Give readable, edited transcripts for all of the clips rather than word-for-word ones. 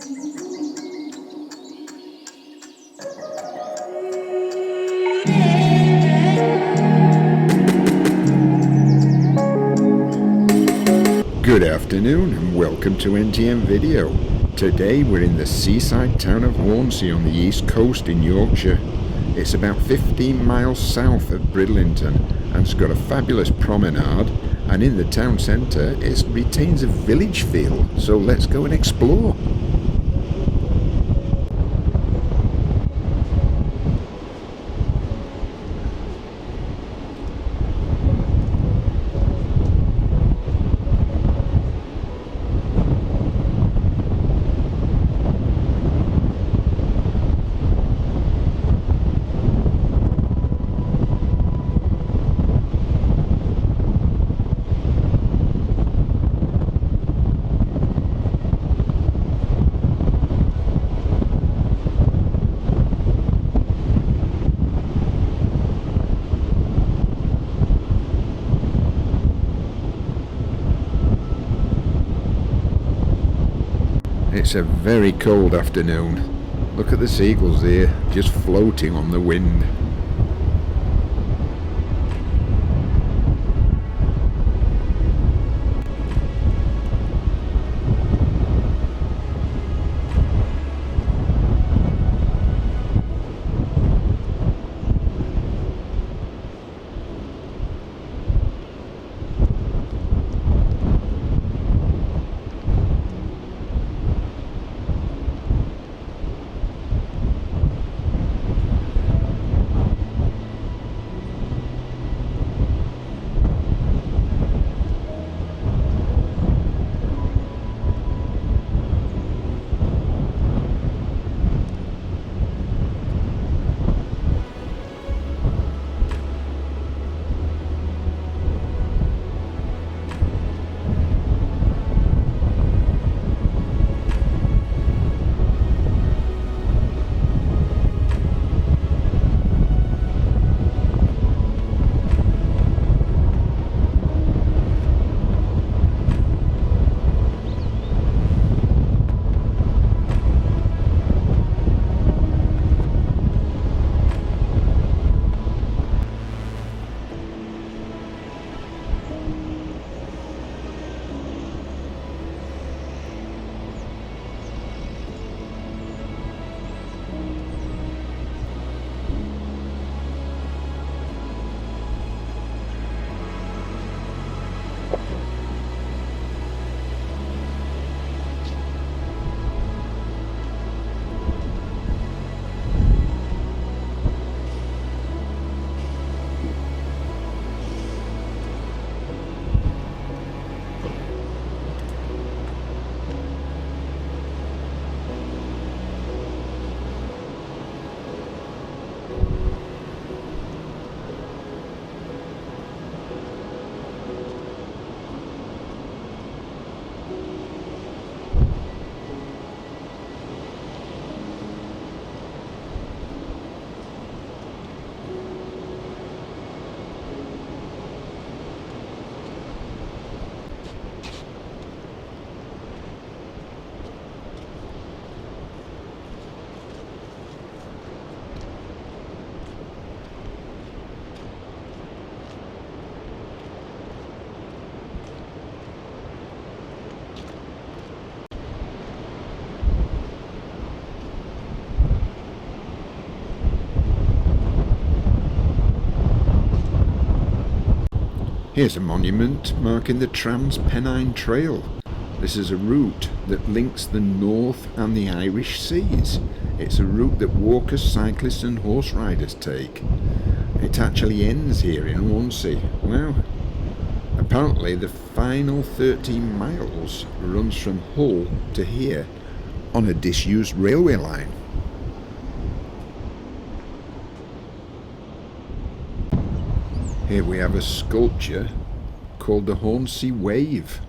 Good afternoon and welcome to NTM Video. Today we're in the seaside town of Hornsea on the east coast in Yorkshire. It's about 15 miles south of Bridlington and it's got a fabulous promenade, and in the town centre it retains a village feel, so let's go and explore. It's a very cold afternoon. Look at the seagulls here, just floating on the wind. Here's a monument marking the Trans-Pennine Trail. This is a route that links the North and the Irish Seas. It's a route that walkers, cyclists and horse riders take. It actually ends here in Hornsea. Wow. Apparently the final 13 miles runs from Hull to here on a disused railway line. Here we have a sculpture called the Hornsea Wave,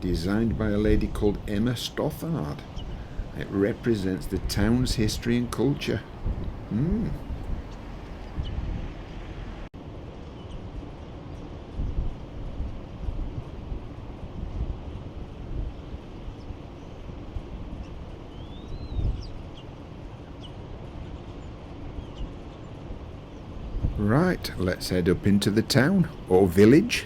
designed by a lady called Emma Stothard. It represents the town's history and culture. Right, let's head up into the town, or village.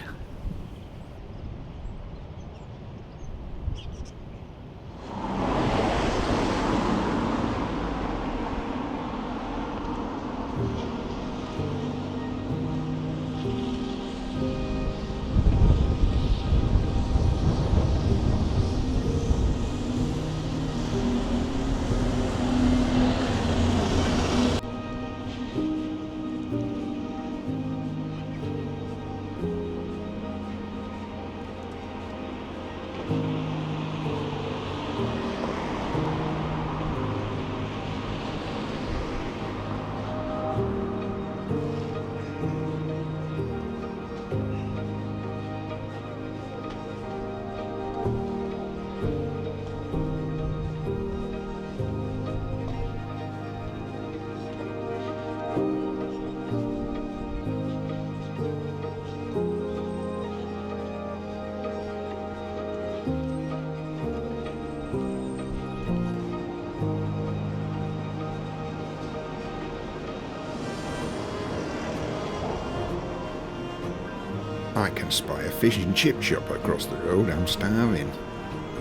I can spy a fish and chip shop across the road. I'm starving.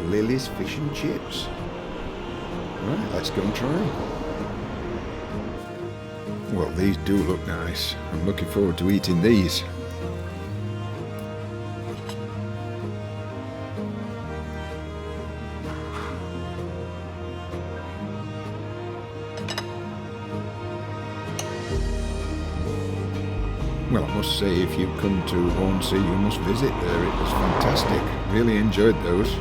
Lily's Fish and Chips. Right, let's go and try. Well, these do look nice. I'm looking forward to eating these. Well, I must say, if you come to Hornsea, you must visit there. It was fantastic. Really enjoyed those.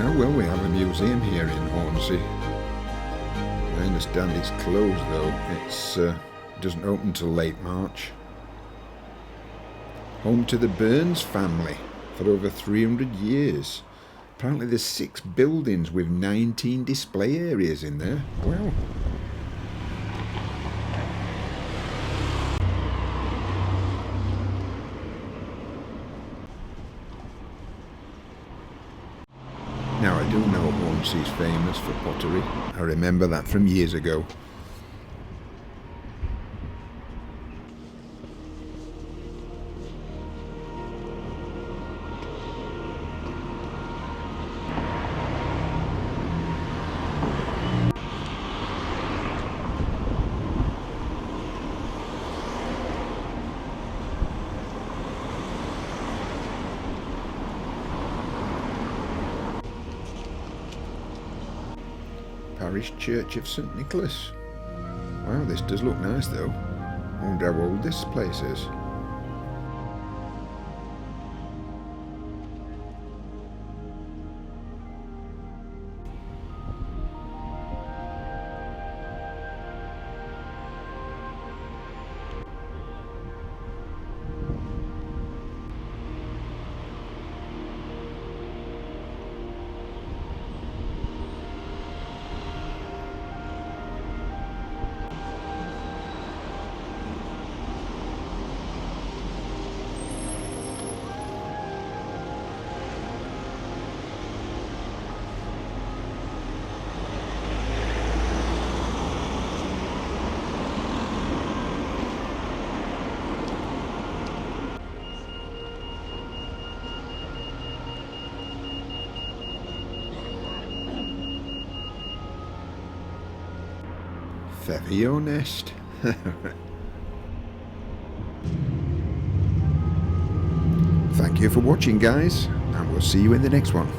Oh well, we have a museum here in Hornsea. I understand it's closed though. It doesn't open till late March. Home to the Burns family for over 300 years. Apparently there's 6 buildings with 19 display areas in there. Wow. Now, I do know Hornsea's famous for pottery. I remember that from years ago. Parish Church of St Nicholas. Wow, this does look nice though. I wonder how old this place is. Feather your nest. Thank you for watching, guys, and we'll see you in the next one.